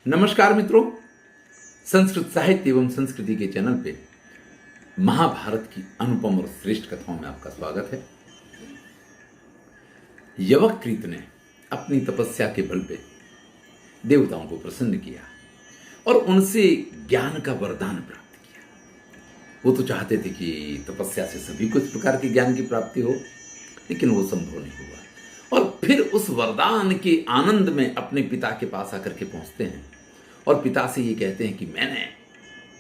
नमस्कार मित्रों, संस्कृत साहित्य एवं संस्कृति के चैनल पे महाभारत की अनुपम और श्रेष्ठ कथाओं में आपका स्वागत है। यवकृत ने अपनी तपस्या के बल पे देवताओं को प्रसन्न किया और उनसे ज्ञान का वरदान प्राप्त किया। वो तो चाहते थे कि तपस्या से सभी को इस प्रकार के ज्ञान की प्राप्ति हो, लेकिन वो संभव नहीं हुआ। और फिर उस वरदान के आनंद में अपने पिता के पास आकर के पहुंचते हैं और पिता से ये कहते हैं कि मैंने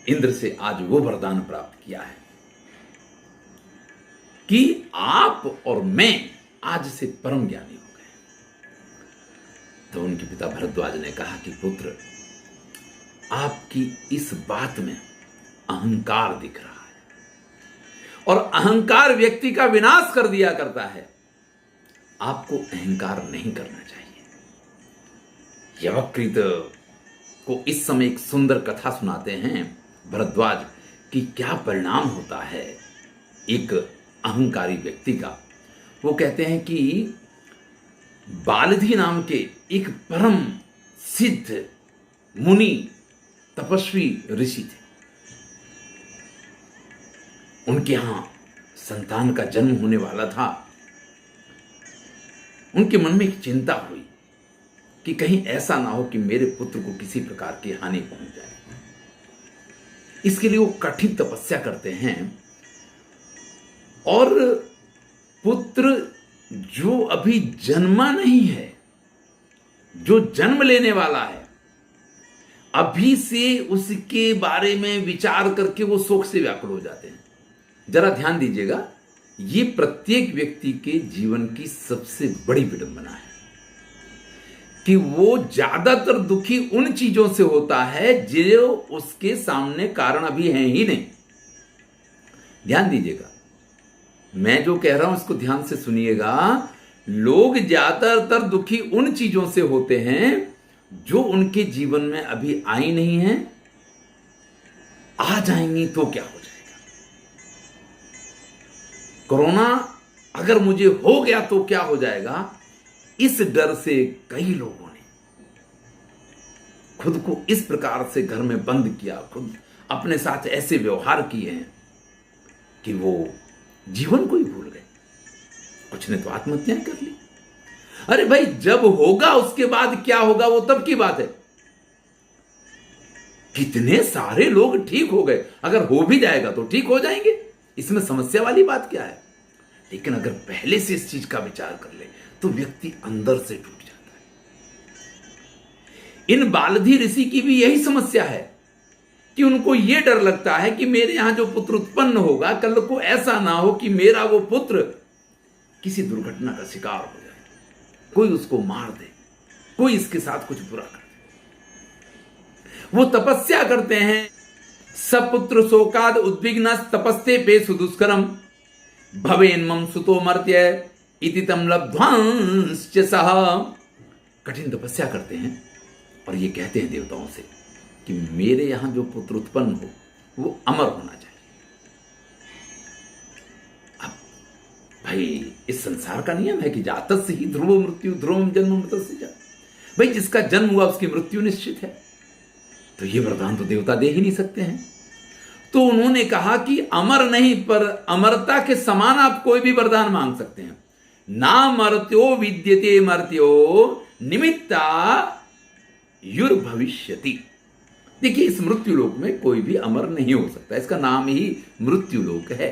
इंद्र से आज वो वरदान प्राप्त किया है कि आप और मैं आज से परम ज्ञानी हो गए। तो उनके पिता भरद्वाज ने कहा कि पुत्र, आपकी इस बात में अहंकार दिख रहा है और अहंकार व्यक्ति का विनाश कर दिया करता है। आपको अहंकार नहीं करना चाहिए। यवकृत को इस समय एक सुंदर कथा सुनाते हैं भरद्वाज कि क्या परिणाम होता है एक अहंकारी व्यक्ति का। वो कहते हैं कि बालधी नाम के एक परम सिद्ध मुनि तपस्वी ऋषि थे। उनके यहां संतान का जन्म होने वाला था। उनके मन में एक चिंता हुई कि कहीं ऐसा ना हो कि मेरे पुत्र को किसी प्रकार की हानि पहुंच जाए। इसके लिए वो कठिन तपस्या करते हैं और पुत्र जो अभी जन्मा नहीं है, जो जन्म लेने वाला है, अभी से उसके बारे में विचार करके वो शोक से व्याकुल हो जाते हैं। जरा ध्यान दीजिएगा, ये प्रत्येक व्यक्ति के जीवन की सबसे बड़ी विडंबना है कि वो ज्यादातर दुखी उन चीजों से होता है जो उसके सामने कारण अभी हैं ही नहीं। ध्यान दीजिएगा, मैं जो कह रहा हूं इसको ध्यान से सुनिएगा। लोग ज्यादातर दुखी उन चीजों से होते हैं जो उनके जीवन में अभी आई नहीं है। आ जाएंगी तो क्या हो जाएगा। कोरोना अगर मुझे हो गया तो क्या हो जाएगा, इस डर से कई लोगों ने खुद को इस प्रकार से घर में बंद किया, खुद अपने साथ ऐसे व्यवहार किए हैं कि वो जीवन को ही भूल गए। कुछ ने तो आत्महत्याएं कर ली। अरे भाई, जब होगा उसके बाद क्या होगा वो तब की बात है। कितने सारे लोग ठीक हो गए, अगर हो भी जाएगा तो ठीक हो जाएंगे, इसमें समस्या वाली बात क्या है। लेकिन अगर पहले से इस चीज का विचार कर ले तो व्यक्ति अंदर से टूट जाता है। इन बालधी ऋषि की भी यही समस्या है कि उनको यह डर लगता है कि मेरे यहां जो पुत्र उत्पन्न होगा, कल को ऐसा ना हो कि मेरा वो पुत्र किसी दुर्घटना का शिकार हो जाए, कोई उसको मार दे, कोई इसके साथ कुछ बुरा कर दे। वो तपस्या करते हैं। सपुत्र शोकाद उद्विग्न तपस्ते पे सुदुष्करम भवेन्मम सुतो मर्त्य इति तम लब्ध्वांश्च सह। कठिन तपस्या करते हैं और ये कहते हैं देवताओं से कि मेरे यहां जो पुत्र उत्पन्न हो वो अमर होना चाहिए। अब भाई, इस संसार का नियम है कि जातस्य ही ध्रुव मृत्यु ध्रुवम जन्म मृतस्य च। भाई, जिसका जन्म हुआ उसकी मृत्यु निश्चित है। तो ये वरदान तो देवता दे ही नहीं सकते हैं। तो उन्होंने कहा कि अमर नहीं, पर अमरता के समान आप कोई भी वरदान मांग सकते हैं। ना मर्त्यो विद्यते मर्त्यो निमित्ता युर भविष्यति। देखिए, इस मृत्यु लोक में कोई भी अमर नहीं हो सकता, इसका नाम ही मृत्यु लोक है।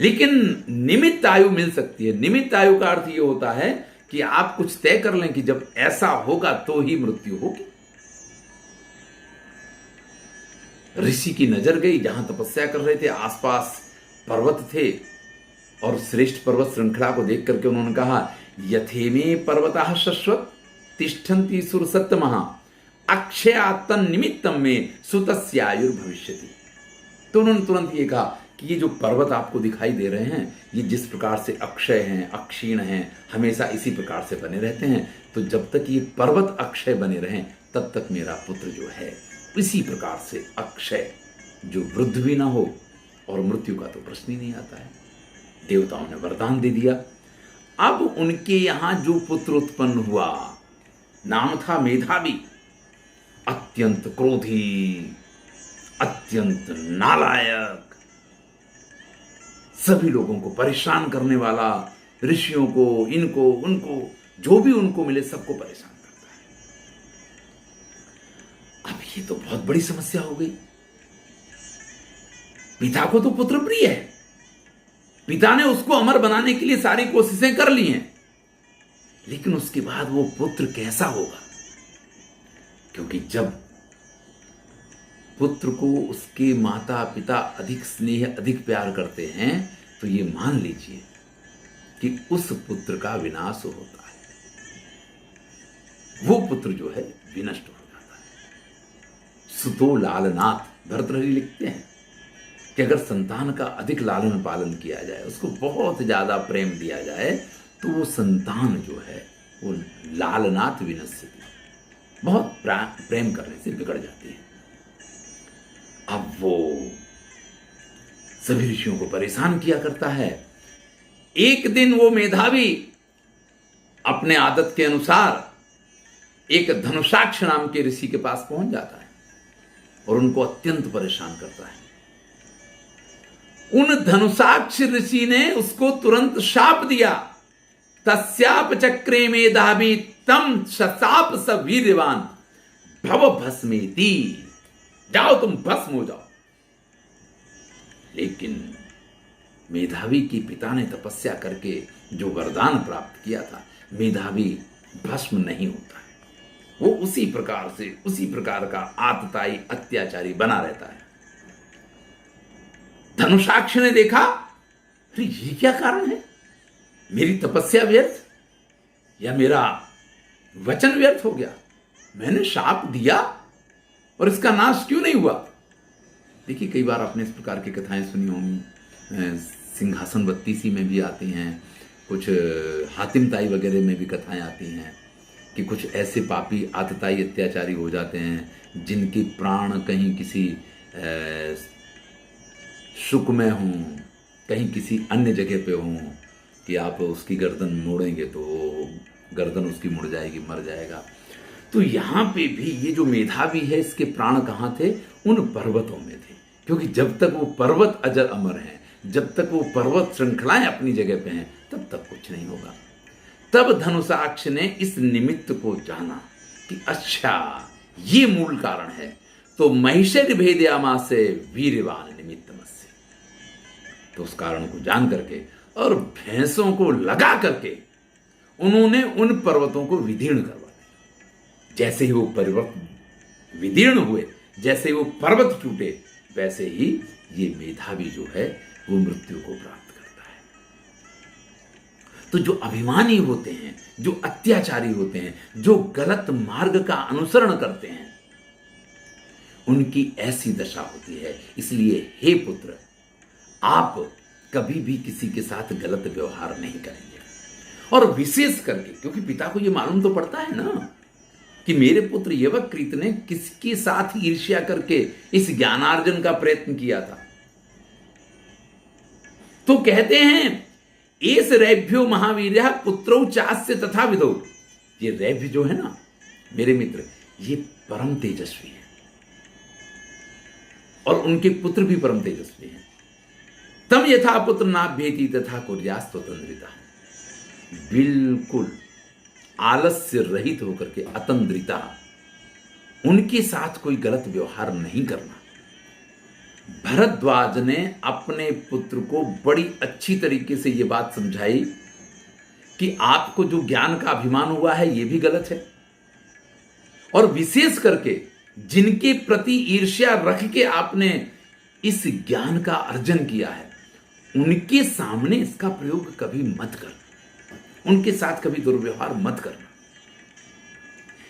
लेकिन निमित्त आयु मिल सकती है। निमित्त आयु का अर्थ यह होता है कि आप कुछ तय कर लें कि जब ऐसा होगा तो ही मृत्यु होगी। ऋषि की नजर गई जहां तपस्या कर रहे थे, आसपास पर्वत थे और श्रेष्ठ पर्वत श्रृंखला को देख करके उन्होंने कहा, यथेमे पर्वतः शश्वत तिष्ठन्ति सुरसत्तमः अक्षयात्तन निमित्तम में सुतस्यायुर्भविष्यति। तो उन्होंने तुरंत ये कहा कि ये जो पर्वत आपको दिखाई दे रहे हैं, ये जिस प्रकार से अक्षय हैं, अक्षीण हैं, हमेशा इसी प्रकार से बने रहते हैं। तो जब तक ये पर्वत अक्षय बने रहें तब तक मेरा पुत्र जो है इसी प्रकार से अक्षय, जो वृद्ध भी ना हो और मृत्यु का तो प्रश्न ही नहीं आता है। देवताओं ने वरदान दे दिया। अब उनके यहां जो पुत्र उत्पन्न हुआ, नाम था मेधावी। अत्यंत क्रोधी, अत्यंत नालायक, सभी लोगों को परेशान करने वाला, ऋषियों को, इनको उनको, जो भी उनको मिले सबको परेशान करता है। अब ये तो बहुत बड़ी समस्या हो गई। पिता को तो पुत्र प्रिय है, पिता ने उसको अमर बनाने के लिए सारी कोशिशें कर ली हैं, लेकिन उसके बाद वो पुत्र कैसा होगा? क्योंकि जब पुत्र को उसके माता पिता अधिक स्नेह, अधिक प्यार करते हैं, तो ये मान लीजिए कि उस पुत्र का विनाश होता है, वो पुत्र जो है विनष्ट हो जाता है। सुतो लालनाथ भर्तृहरि लिखते हैं कि अगर संतान का अधिक लालन पालन किया जाए, उसको बहुत ज्यादा प्रेम दिया जाए, तो वो संतान जो है वो लालनाथ विनश्यति, बहुत प्रेम करने से बिगड़ जाती है। अब वो सभी ऋषियों को परेशान किया करता है। एक दिन वो मेधावी अपने आदत के अनुसार एक धनुषाक्ष नाम के ऋषि के पास पहुंच जाता है और उनको अत्यंत परेशान करता है। उन धनुषाक्ष ऋषि ने उसको तुरंत शाप दिया, तस्याप चक्रे मेधावी तम शशाप स वीर्यवान भव भस्मेति, जाओ तुम भस्म हो जाओ। लेकिन मेधावी के पिता ने तपस्या करके जो वरदान प्राप्त किया था, मेधावी भस्म नहीं होता है, वो उसी प्रकार से, उसी प्रकार का आतताई अत्याचारी बना रहता है। धनुषाक्ष ने देखा, अरे ये क्या कारण है, मेरी तपस्या व्यर्थ या मेरा वचन व्यर्थ हो गया, मैंने शाप दिया और इसका नाश क्यों नहीं हुआ? देखिए, कई बार आपने इस प्रकार की कथाएं सुनी होंगी, सिंहासन बत्तीसी में भी आती हैं, कुछ हातिम ताई वगैरह में भी कथाएं आती हैं कि कुछ ऐसे पापी आतताई अत्याचारी हो जाते हैं जिनके प्राण कहीं किसी सुख में हों, कहीं किसी अन्य जगह पे हों, कि आप उसकी गर्दन मोड़ेंगे तो गर्दन उसकी मुड़ जाएगी, मर जाएगा। तो यहाँ पे भी ये जो मेधावी है, इसके प्राण कहाँ थे? उन पर्वतों में थे, क्योंकि जब तक वो पर्वत अजर अमर हैं, जब तक वो पर्वत श्रृंखलाएं अपनी जगह पे हैं, तब तक कुछ नहीं होगा। तब धनुषाक्ष ने इस निमित्त को जाना कि अच्छा ये मूल कारण है, तो महिषर भेदयामासे वीर्यवान निमित्तमस्य, तो उस कारण को जान करके और भैंसों को लगा करके उन्होंने उन पर्वतों को विदीर्ण करवा दिया। जैसे ही वो पर्वत विदीर्ण हुए, जैसे ही वो पर्वत टूटे, वैसे ही ये मेधावी जो है वो मृत्यु को प्राप्त करता है। तो जो अभिमानी होते हैं, जो अत्याचारी होते हैं, जो गलत मार्ग का अनुसरण करते हैं, उनकी ऐसी दशा होती है। इसलिए हे पुत्र, आप कभी भी किसी के साथ गलत व्यवहार नहीं करेंगे, और विशेष करके क्योंकि पिता को यह मालूम तो पड़ता है ना कि मेरे पुत्र यवकृत ने किसके साथ ईर्ष्या करके इस ज्ञानार्जन का प्रयत्न किया था। तो कहते हैं एस रैभ्यो महावीर्य पुत्रौ चास्य तथा विदो, ये रैभ्य जो है ना मेरे मित्र, ये परम तेजस्वी है और उनके पुत्र भी परम तेजस्वी हैं। तम यथा पुत्र नाभ्येति तथा कुर्यास्तंद्रिता, बिल्कुल आलस्य रहित होकर के अतंद्रिता, उनके साथ कोई गलत व्यवहार नहीं करना। भरद्वाज ने अपने पुत्र को बड़ी अच्छी तरीके से यह बात समझाई कि आपको जो ज्ञान का अभिमान हुआ है यह भी गलत है, और विशेष करके जिनके प्रति ईर्ष्या रख के आपने इस ज्ञान का अर्जन किया है, उनके सामने इसका प्रयोग कभी मत कर, उनके साथ कभी दुर्व्यवहार मत करना।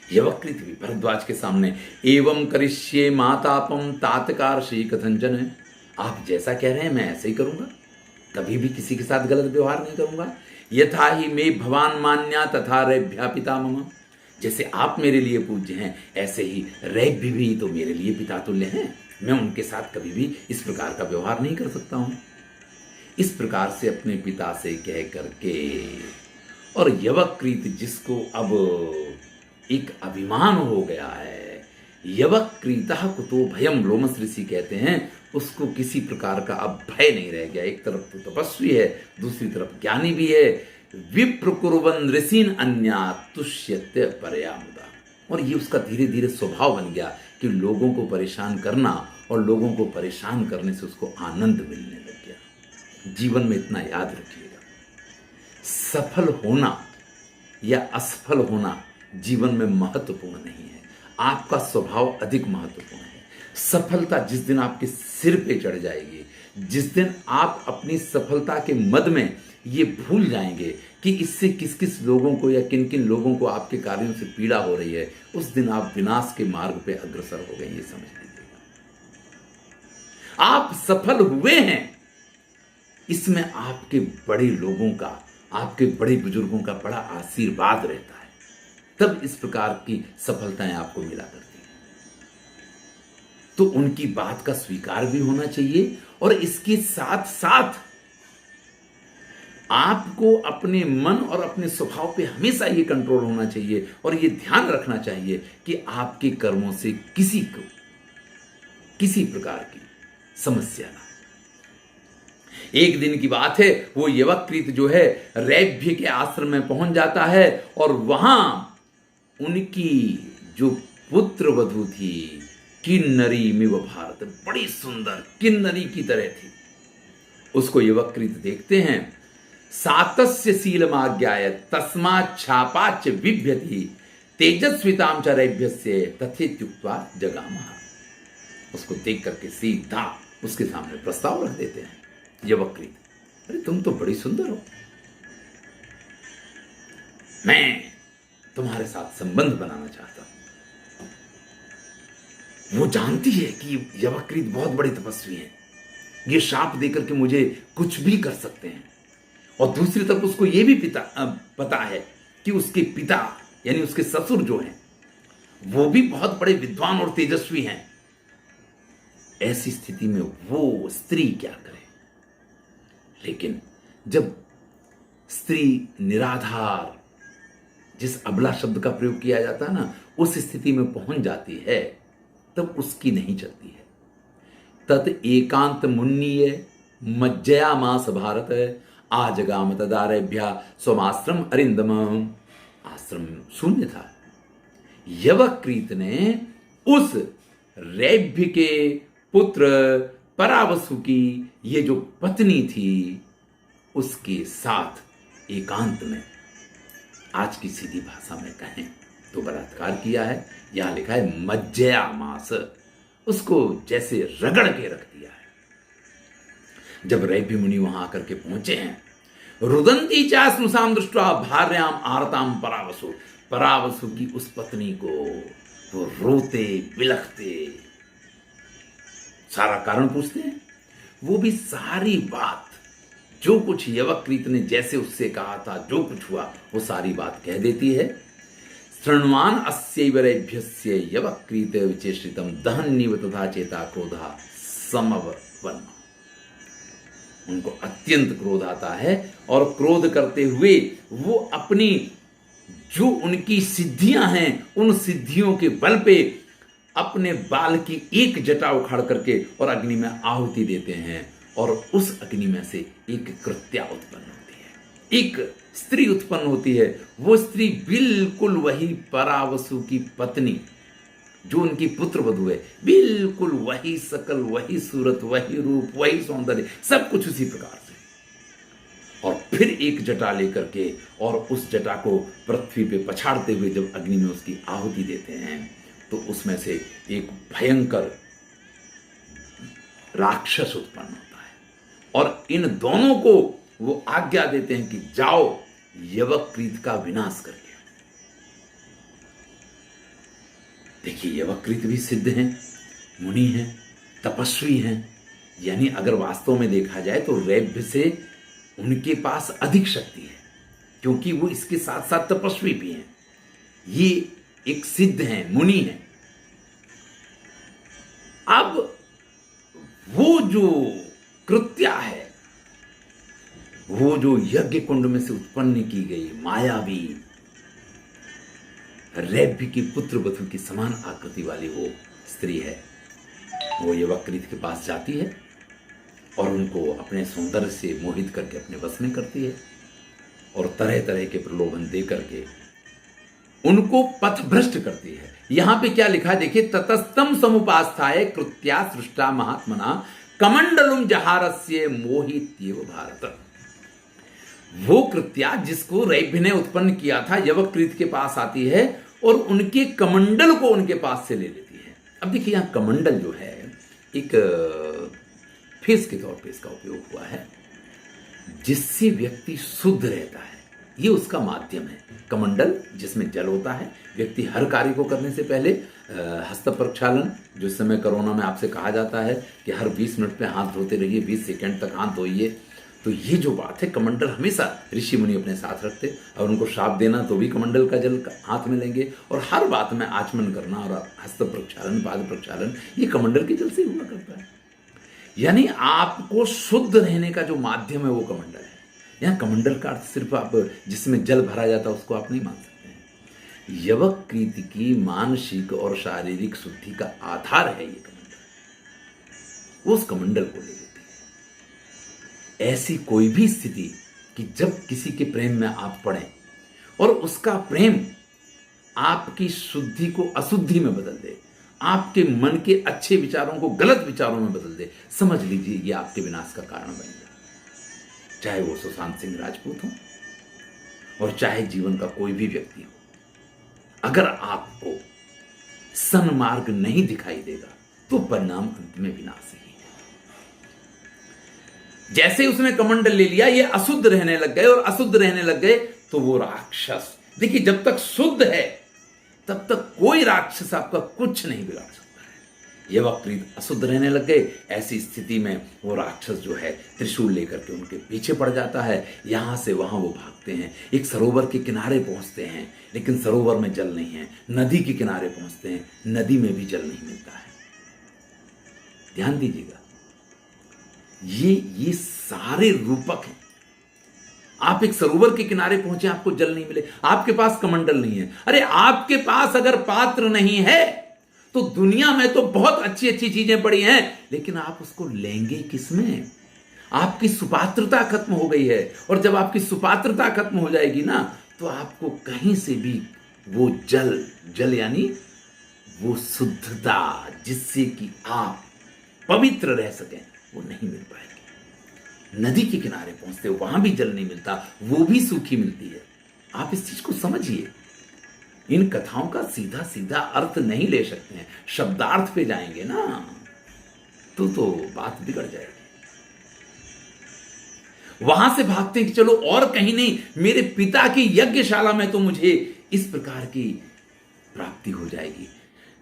यवकृत भी भरद्वाज के सामने एवं करिष्ये मातापम तात्कार श्री कथंजन, आप जैसा कह रहे हैं मैं ऐसे ही करूंगा, कभी भी किसी के साथ गलत व्यवहार नहीं करूंगा। यथा ही मे भवान मान्या तथा रैभ्या पिता मम, जैसे आप मेरे लिए पूज्य हैं, ऐसे ही रैभ्य भी तो मेरे लिए पिता तुल्य हैं, मैं उनके साथ कभी भी इस प्रकार का व्यवहार नहीं कर सकता हूं। इस प्रकार से अपने पिता से कह करके, और यवकृत जिसको अब एक अभिमान हो गया है यवक्रीतः कुतो भयम, लोमस ऋषि कहते हैं उसको किसी प्रकार का अब भय नहीं रह गया। एक तरफ तो तपस्वी है, दूसरी तरफ ज्ञानी भी है। विप्रकुर्वन् ऋषीन् अन्या तुष्यते परया मुदा, और ये उसका धीरे धीरे स्वभाव बन गया कि लोगों को परेशान करना, और लोगों को परेशान करने से उसको आनंद मिलने लग गया। जीवन में इतना याद रखिएगा, सफल होना या असफल होना जीवन में महत्वपूर्ण नहीं है, आपका स्वभाव अधिक महत्वपूर्ण है। सफलता जिस दिन आपके सिर पे चढ़ जाएगी, जिस दिन आप अपनी सफलता के मद में ये भूल जाएंगे कि इससे किस किस लोगों को या किन किन लोगों को आपके कार्यों से पीड़ा हो रही है, उस दिन आप विनाश के मार्ग पे अग्रसर हो गए, ये समझ लीजिएगा। आप सफल हुए हैं, इसमें आपके बड़े लोगों का, आपके बड़े बुजुर्गों का बड़ा आशीर्वाद रहता है, तब इस प्रकार की सफलताएं आपको मिला करती हैं। तो उनकी बात का स्वीकार भी होना चाहिए, और इसके साथ साथ आपको अपने मन और अपने स्वभाव पे हमेशा ये कंट्रोल होना चाहिए, और ये ध्यान रखना चाहिए कि आपके कर्मों से किसी को किसी प्रकार की समस्या ना। एक दिन की बात है, वो यवक्रीत जो है रैभ्य के आश्रम में पहुंच जाता है, और वहां उनकी जो पुत्र वधू थी किन्नरी मिव भारत, बड़ी सुंदर किन्नरी की तरह थी, उसको यवक्रीत देखते हैं। सातस्य शीलमाज्ञाय तस्माच्छापाच्च बिभ्यति तेजस्विताम च रैभ्यस्य तथेत्युक्त्वा जगामः। उसको देख करके सीधा उसके सामने प्रस्ताव रख देते हैं यवक्रीत, अरे तुम तो बड़ी सुंदर हो, मैं तुम्हारे साथ संबंध बनाना चाहता हूं। वो जानती है कि यवक्रीत बहुत बड़े तपस्वी हैं, ये शाप देकर के मुझे कुछ भी कर सकते हैं, और दूसरी तरफ उसको ये भी पता है कि उसके पिता यानी उसके ससुर जो हैं वो भी बहुत बड़े विद्वान और तेजस्वी हैं। ऐसी स्थिति में वो स्त्री क्या करे? लेकिन जब स्त्री निराधार, जिस अबला शब्द का प्रयोग किया जाता है ना, उस स्थिति में पहुंच जाती है, तब उसकी नहीं चलती है। तत् एकांत मुन्नीय मज्जया मास भारत आजगाम तदारेभ्या स्वमाश्रम अरिंदम। आश्रम शून्य था। यवक्रीत ने उस रैभ्य के पुत्र परावसु की ये जो पत्नी थी, उसके साथ एकांत में, आज की सीधी भाषा में कहें तो बलात्कार किया है। यहां लिखा है मज्जया मास, उसको जैसे रगड़ के रख दिया है। जब रैभ्य मुनि वहां आकर के पहुंचे हैं, रुदंती चा स्नुषाम दृष्ट्वा भार्याम आरताम परावसु, परावसु की उस पत्नी को वो रोते बिलखते सारा कारण पूछते हैं। वो भी सारी बात, जो कुछ यवक्रीत ने जैसे उससे कहा था, जो कुछ हुआ, वो सारी बात कह देती है। शृण्वान अस्यैव रैभ्यस्य यवक्रीत विचेष्टितम दहन्नीव तथा चेता क्रोधा समवन्। उनको अत्यंत क्रोध आता है, और क्रोध करते हुए वो अपनी जो उनकी सिद्धियां हैं, उन सिद्धियों के बल पे अपने बाल की एक जटा उखाड़ करके और अग्नि में आहुति देते हैं, और उस अग्नि में से एक कृत्या उत्पन्न होती है, एक स्त्री उत्पन्न होती है। वो स्त्री बिल्कुल वही परावसु की पत्नी, जो उनकी पुत्र वधू है, बिल्कुल वही सकल, वही सूरत, वही रूप, वही सौंदर्य, सब कुछ उसी प्रकार से। और फिर एक जटा लेकर के और उस जटा को पृथ्वी पे पछाड़ते हुए जब अग्नि में उसकी आहुति देते हैं, तो उसमें से एक भयंकर राक्षस उत्पन्न होता है, और इन दोनों को वो आज्ञा देते हैं कि जाओ यवक्रीत का विनाश करके। देखिए, यवक्रीत भी सिद्ध हैं, मुनि हैं, तपस्वी हैं, यानी अगर वास्तव में देखा जाए तो रैभ्य से उनके पास अधिक शक्ति है, क्योंकि वो इसके साथ साथ तपस्वी भी हैं। ये एक सिद्ध हैं, मुनि हैं। अब वो जो कृत्या है, वो जो यज्ञ कुंड में से उत्पन्न की गई मायावी रैभ्य की पुत्र वधु की समान आकृति वाली वो स्त्री है, वो यवकृत के पास जाती है और उनको अपने सौंदर्य से मोहित करके अपने वश में करती है और तरह तरह के प्रलोभन दे करके उनको पथभ्रष्ट करती है। यहां पे क्या लिखा है देखिए, ततस्तम समुपास्थाय कृत्या सृष्टा महात्मना कमंडलुम जहारस्य मोहित्येव भारत। वो कृत्या जिसको रैभ्य ने उत्पन्न किया था यवकृत के पास आती है और उनके कमंडल को उनके पास से ले लेती है। अब देखिए यहां कमंडल जो है एक फेस के तौर पे इसका उपयोग हुआ है, जिससे व्यक्ति शुद्ध रहता है, ये उसका माध्यम है। कमंडल जिसमें जल होता है, व्यक्ति हर कार्य को करने से पहले हस्त प्रक्षालन, जो इस समय कोरोना में आपसे कहा जाता है कि हर 20 मिनट पे हाथ धोते रहिए, 20 सेकंड तक हाथ धोइए, तो ये जो बात है कमंडल हमेशा ऋषि मुनि अपने साथ रखते, और उनको श्राप देना तो भी कमंडल का जल हाथ में लेंगे, और हर बात में आचमन करना और हस्त प्रक्षालन, पाद प्रक्षालन, ये कमंडल के जल से हुआ करता है। यानी आपको शुद्ध रहने का जो माध्यम है वो कमंडल है। यहाँ कमंडल का अर्थ सिर्फ आप जिसमें जल भरा जाता है उसको आप नहीं मान सकते हैं। यवकृत की मानसिक और शारीरिक शुद्धि का आधार है ये कमंडल, वो उस कमंडल को ले लेती है। ऐसी कोई भी स्थिति कि जब किसी के प्रेम में आप पड़े और उसका प्रेम आपकी शुद्धि को अशुद्धि में बदल दे, आपके मन के अच्छे विचारों को गलत विचारों में बदल दे, समझ लीजिए ये आपके विनाश का कारण बन जाए। चाहे वो सुशांत सिंह राजपूत हो और चाहे जीवन का कोई भी व्यक्ति हो, अगर आपको सन्मार्ग नहीं दिखाई देगा तो परिणाम अंत में विनाश ही है। जैसे उसने कमंडल ले लिया, ये अशुद्ध रहने लग गए और अशुद्ध रहने लग गए तो वो राक्षस, देखिए जब तक शुद्ध है तब तक कोई राक्षस आपका कुछ नहीं बिगाड़ सकता है। यवकृत अशुद्ध रहने लग गए, ऐसी स्थिति में वो राक्षस जो है त्रिशूल लेकर के उनके पीछे पड़ जाता है। यहां से वहां वो भागते हैं, एक सरोवर के किनारे पहुंचते हैं, लेकिन सरोवर में जल नहीं है। नदी के किनारे पहुंचते हैं, नदी में भी जल नहीं मिलता है। ध्यान दीजिएगा, ये सारे रूपक हैं। आप एक सरोवर के किनारे पहुंचे, आपको जल नहीं मिले, आपके पास कमंडल नहीं है। अरे आपके पास अगर पात्र नहीं है तो दुनिया में तो बहुत अच्छी अच्छी चीजें पड़ी हैं, लेकिन आप उसको लेंगे किसमें? आपकी सुपात्रता खत्म हो गई है, और जब आपकी सुपात्रता खत्म हो जाएगी ना, तो आपको कहीं से भी वो जल यानी वो शुद्धता जिससे कि आप पवित्र रह सकें, वो नहीं मिल पाएगी। नदी के किनारे पहुंचते हो, वहां भी जल नहीं मिलता, वो भी सूखी मिलती है। आप इस चीज को समझिए। इन कथाओं का सीधा सीधा अर्थ नहीं ले सकते हैं, शब्दार्थ पे जाएंगे ना तो बात बिगड़ जाएगी। वहां से भागते हैं कि चलो और कहीं नहीं, मेरे पिता की यज्ञशाला में तो मुझे इस प्रकार की प्राप्ति हो जाएगी।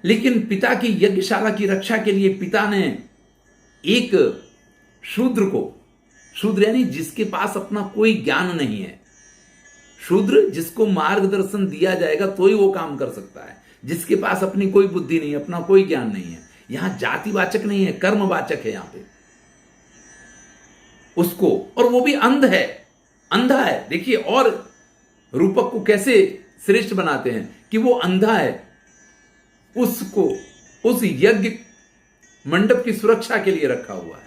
लेकिन पिता की यज्ञशाला की रक्षा के लिए पिता ने एक शूद्र यानी जिसके पास अपना कोई ज्ञान नहीं है, शूद्र जिसको मार्गदर्शन दिया जाएगा तो ही वो काम कर सकता है, जिसके पास अपनी कोई बुद्धि नहीं है, अपना कोई ज्ञान नहीं है, यहां जातिवाचक नहीं है, कर्मवाचक है यहां पे उसको, और वो भी अंधा है। देखिए और रूपक को कैसे श्रेष्ठ बनाते हैं कि वो अंधा है, उसको उस यज्ञ मंडप की सुरक्षा के लिए रखा हुआ है।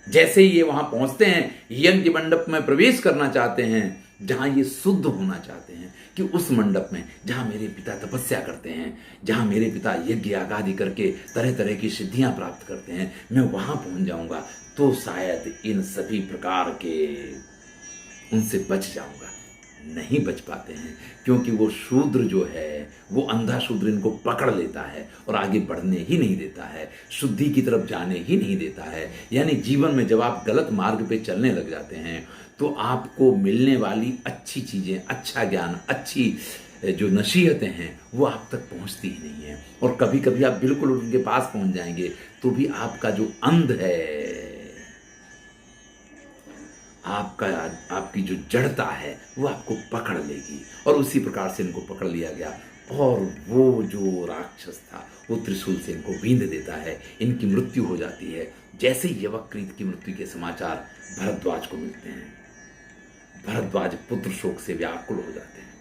जैसे ही ये वहां पहुंचते हैं, यज्ञ मंडप में प्रवेश करना चाहते हैं, जहां ये शुद्ध होना चाहते हैं कि उस मंडप में जहां मेरे पिता तपस्या करते हैं, जहां मेरे पिता यज्ञ आगादि करके तरह तरह की सिद्धियां प्राप्त करते हैं, मैं वहां पहुंच जाऊंगा तो शायद इन सभी प्रकार के उनसे बच जाऊंगा। नहीं बच पाते हैं, क्योंकि वो शूद्र जो है, वो अंधा शूद्र इनको पकड़ लेता है और आगे बढ़ने ही नहीं देता है, शुद्धि की तरफ जाने ही नहीं देता है। यानी जीवन में जब आप गलत मार्ग पे चलने लग जाते हैं तो आपको मिलने वाली अच्छी चीजें, अच्छा ज्ञान, अच्छी जो नसीहतें हैं वो आप तक पहुंचती ही नहीं है। और कभी कभी आप बिल्कुल उनके पास पहुंच जाएंगे तो भी आपका जो अंध है, आपकी जो जड़ता है वो आपको पकड़ लेगी। और उसी प्रकार से इनको पकड़ लिया गया, और वो जो राक्षस था वो त्रिशूल से इनको बींध देता है, इनकी मृत्यु हो जाती है। जैसे यवकृत की मृत्यु के समाचार भरद्वाज को मिलते हैं, भरद्वाज पुत्र शोक से व्याकुल हो जाते हैं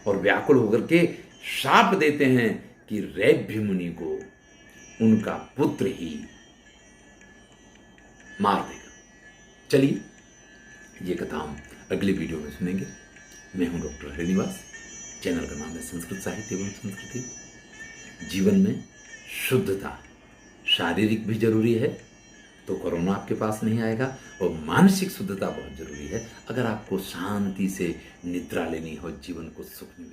और व्याकुल होकर के शाप देते हैं कि रैभ्य मुनि को उनका पुत्र ही मार देगा। चलिए, ये कथा हम अगले वीडियो में सुनेंगे। मैं हूं डॉक्टर श्रीनिवास। चैनल का नाम है संस्कृत साहित्य एवं संस्कृति। जीवन में शुद्धता शारीरिक भी जरूरी है, तो कोरोना आपके पास नहीं आएगा, और मानसिक शुद्धता बहुत जरूरी है अगर आपको शांति से निद्रा लेनी हो, जीवन को सुख मिले।